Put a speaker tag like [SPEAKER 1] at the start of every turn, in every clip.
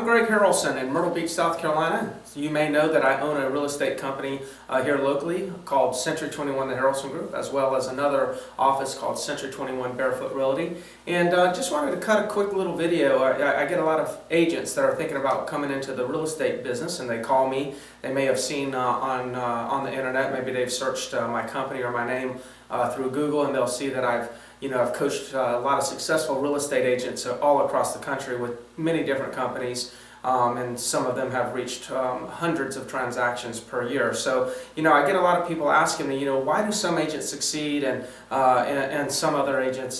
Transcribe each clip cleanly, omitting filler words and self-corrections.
[SPEAKER 1] I'm Greg Harrelson in Myrtle Beach, South Carolina. So you may know that I own a real estate company here locally called Century 21 The Harrelson Group, as well as another office called Century 21 Barefoot Realty. And just wanted to cut a quick little video. I get a lot of agents that are thinking about coming into the real estate business, and they call me. They may have seen on the internet, maybe they've searched my company or my name through Google, and they'll see that I've coached a lot of successful real estate agents all across the country with many different companies, and some of them have reached hundreds of transactions per year. So, I get a lot of people asking me, why do some agents succeed and some other agents,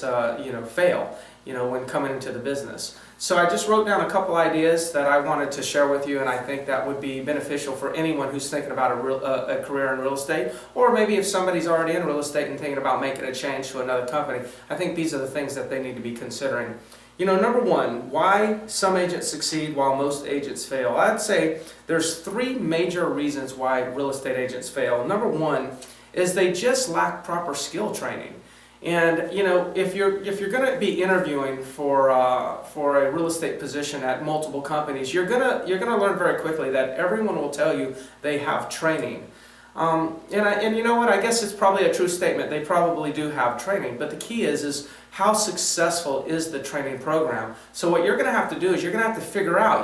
[SPEAKER 1] fail, when coming into the business. So I just wrote down a couple ideas that I wanted to share with you, and I think that would be beneficial for anyone who's thinking about a career in real estate, or maybe if somebody's already in real estate and thinking about making a change to another company. I think these are the things that they need to be considering. Number one, why some agents succeed while most agents fail. I'd say there's three major reasons why real estate agents fail. Number one is they just lack proper skill training. And if you're going to be interviewing for a real estate position at multiple companies, you're gonna learn very quickly that everyone will tell you they have training. And you know what? I guess it's probably a true statement. They probably do have training, but the key is how successful is the training program? So what you're going to have to do is you're going to have to figure out,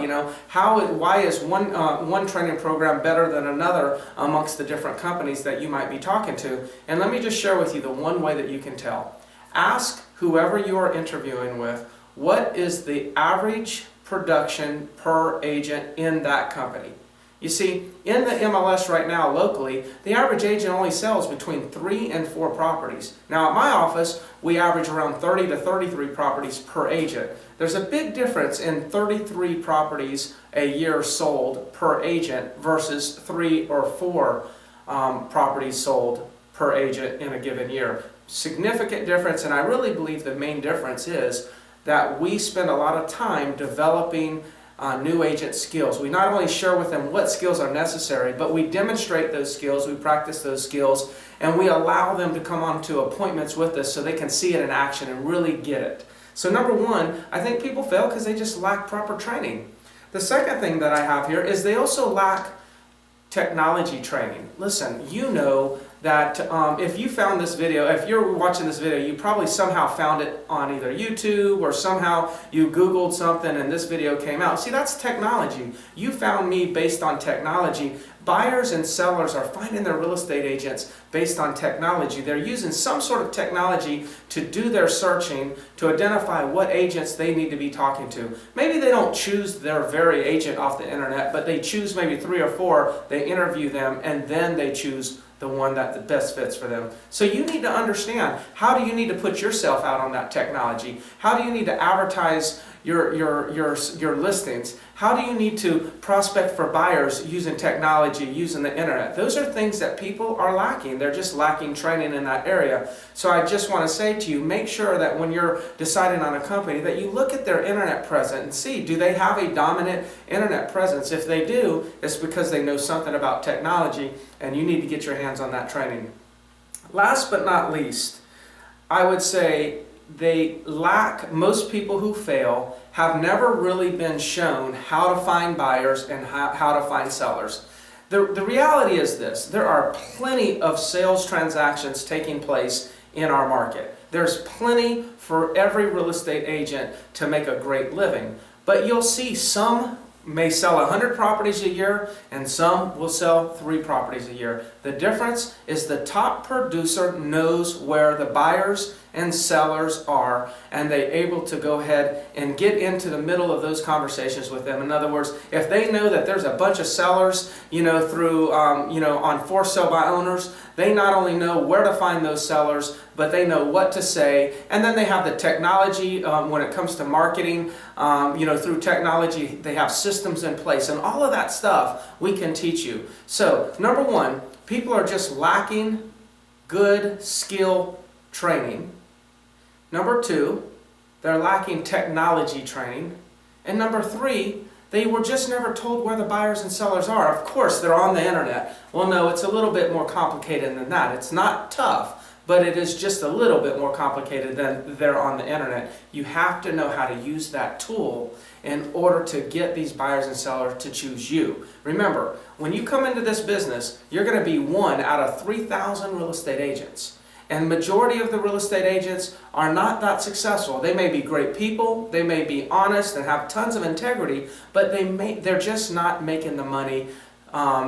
[SPEAKER 1] why is one training program better than another amongst the different companies that you might be talking to. And let me just share with you the one way that you can tell. Ask whoever you are interviewing with, what is the average production per agent in that company? You see, in the MLS right now locally, the average agent only sells between 3 and 4 properties. Now at my office, we average around 30 to 33 properties per agent. There's a big difference in 33 properties a year sold per agent versus 3 or 4 properties sold per agent in a given year. Significant difference, and I really believe the main difference is that we spend a lot of time developing new agent skills. We not only share with them what skills are necessary, but we demonstrate those skills, we practice those skills, and we allow them to come on to appointments with us so they can see it in action and really get it. So number one, I think people fail because they just lack proper training. The second thing that I have here is they also lack technology training. Listen, that if you found this video, if you're watching this video, you probably somehow found it on either YouTube or somehow you Googled something and this video came out. See, that's technology. You found me based on technology. Buyers and sellers are finding their real estate agents based on technology. They're using some sort of technology to do their searching to identify what agents they need to be talking to. Maybe they don't choose their very agent off the internet, but they choose maybe 3 or 4, they interview them, and then they choose the one that the best fits for them. So you need to understand, how do you need to put yourself out on that technology? How do you need to advertise your listings? How do you need to prospect for buyers using technology, using the internet? Those are things that people are lacking. They're just lacking training in that area. So I just want to say to you, make sure that when you're deciding on a company that you look at their internet presence and see, do they have a dominant internet presence? If they do, it's because they know something about technology, and you need to get your hands on that training. Last but not least, I would say most people who fail have never really been shown how to find buyers and how to find sellers. The reality is this: there are plenty of sales transactions taking place in our market. There's plenty for every real estate agent to make a great living. But you'll see some may sell 100 properties a year and some will sell 3 properties a year. The difference is the top producer knows where the buyers and sellers are, and they're able to go ahead and get into the middle of those conversations with them. In other words, if they know that there's a bunch of sellers, through, on for sale by owners, they not only know where to find those sellers, but they know what to say. And then they have the technology when it comes to marketing. Through technology, they have systems in place, and all of that stuff we can teach you. So, number one, people are just lacking good skill training. Number 2, they're lacking technology training. And number 3, they were just never told where the buyers and sellers are. Of course, they're on the internet. Well, no, it's a little bit more complicated than that. It's not tough, but it is just a little bit more complicated than they're on the internet. You have to know how to use that tool in order to get these buyers and sellers to choose you. Remember, when you come into this business, you're going to be one out of 3,000 real estate agents. And majority of the real estate agents are not that successful. They may be great people, they may be honest and have tons of integrity, but they're just not making the money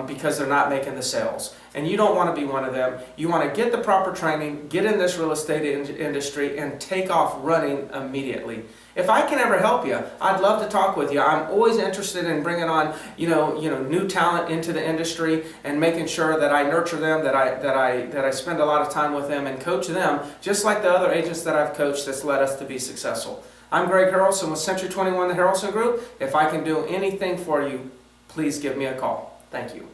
[SPEAKER 1] because they're not making the sales. And you don't want to be one of them. You want to get the proper training, get in this real estate industry, and take off running immediately. If I can ever help you, I'd love to talk with you. I'm always interested in bringing on, new talent into the industry and making sure that I nurture them, that I spend a lot of time with them and coach them, just like the other agents that I've coached that's led us to be successful. I'm Greg Harrelson with Century 21, the Harrelson Group. If I can do anything for you, please give me a call. Thank you.